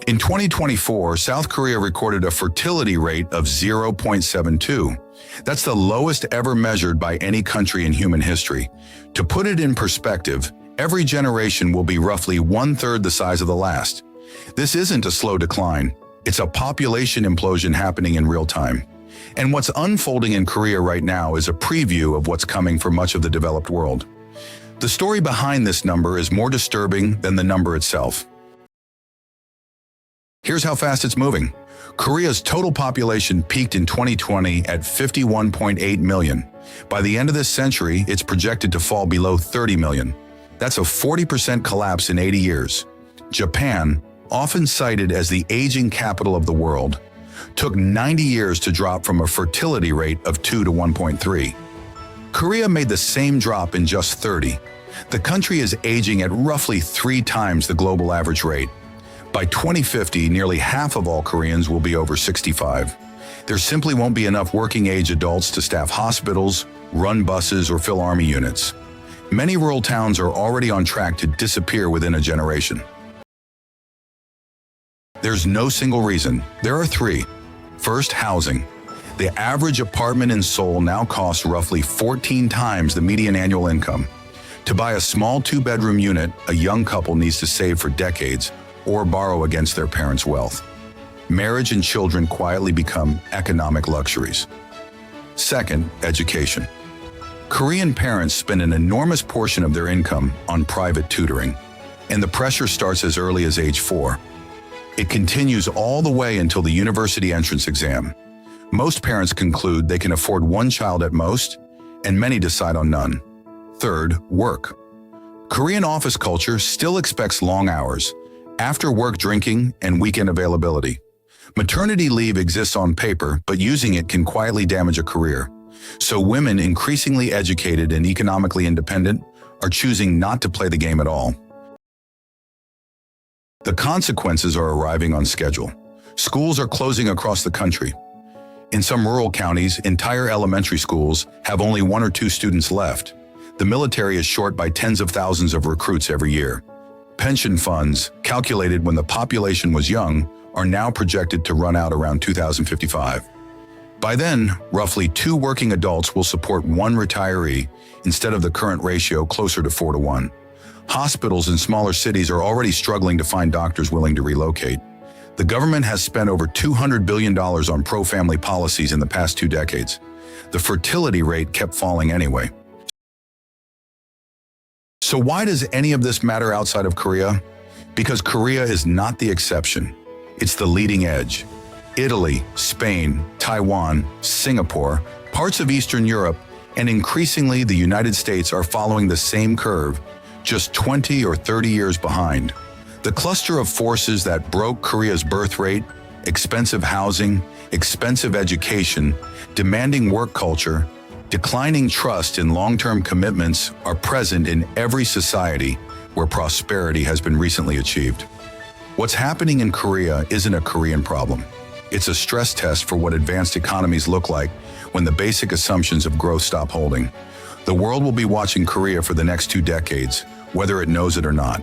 In 2024, South Korea recorded a fertility rate of 0.72. That's the lowest ever measured by any country in human history. To put it in perspective, every generation will be roughly one-third the size of the last. This isn't a slow decline. It's a population implosion happening in real time. And what's unfolding in Korea right now is a preview of what's coming for much of the developed world. The story behind this number is more disturbing than the number itself. Here's how fast it's moving. Korea's total population peaked in 2020 at 51.8 million. By the end of this century, it's projected to fall below 30 million. That's a 40% collapse in 80 years. Japan, often cited as the aging capital of the world, took 90 years to drop from a fertility rate of 2 to 1.3. Korea made the same drop in just 30. The country is aging at roughly 3 times the global average rate. By 2050, nearly half of all Koreans will be over 65. There simply won't be enough working-age adults to staff hospitals, run buses, or fill army units. Many rural towns are already on track to disappear within a generation. There's no single reason. There are 3. First, housing. The average apartment in Seoul now costs roughly 14 times the median annual income. To buy a small 2-bedroom unit, a young couple needs to save for decades or borrow against their parents' wealth. Marriage and children quietly become economic luxuries. Second, education. Korean parents spend an enormous portion of their income on private tutoring, and the pressure starts as early as age 4. It continues all the way until the university entrance exam. Most parents conclude they can afford 1 child at most, and many decide on none. Third, work. Korean office culture still expects long hours, after-work drinking, and weekend availability. Maternity leave exists on paper, but using it can quietly damage a career. So women, increasingly educated and economically independent, are choosing not to play the game at all. The consequences are arriving on schedule. Schools are closing across the country. In some rural counties, entire elementary schools have only 1 or 2 students left. The military is short by tens of thousands of recruits every year. Pension funds, calculated when the population was young, are now projected to run out around 2055. By then, roughly 2 working adults will support 1 retiree instead of the current ratio closer to 4 to 1. Hospitals in smaller cities are already struggling to find doctors willing to relocate. The government has spent over $200 billion on pro-family policies in the past 2 decades. The fertility rate kept falling anyway. So why does any of this matter outside of Korea? Because Korea is not the exception. It's the leading edge. Italy, Spain, Taiwan, Singapore, parts of Eastern Europe, and increasingly the United States are following the same curve, just 20 or 30 years behind. The cluster of forces that broke Korea's birth rate, expensive housing, expensive education, demanding work culture, declining trust in long-term commitments are present in every society where prosperity has been recently achieved. What's happening in Korea isn't a Korean problem. It's a stress test for what advanced economies look like when the basic assumptions of growth stop holding. The world will be watching Korea for the next 2 decades, whether it knows it or not.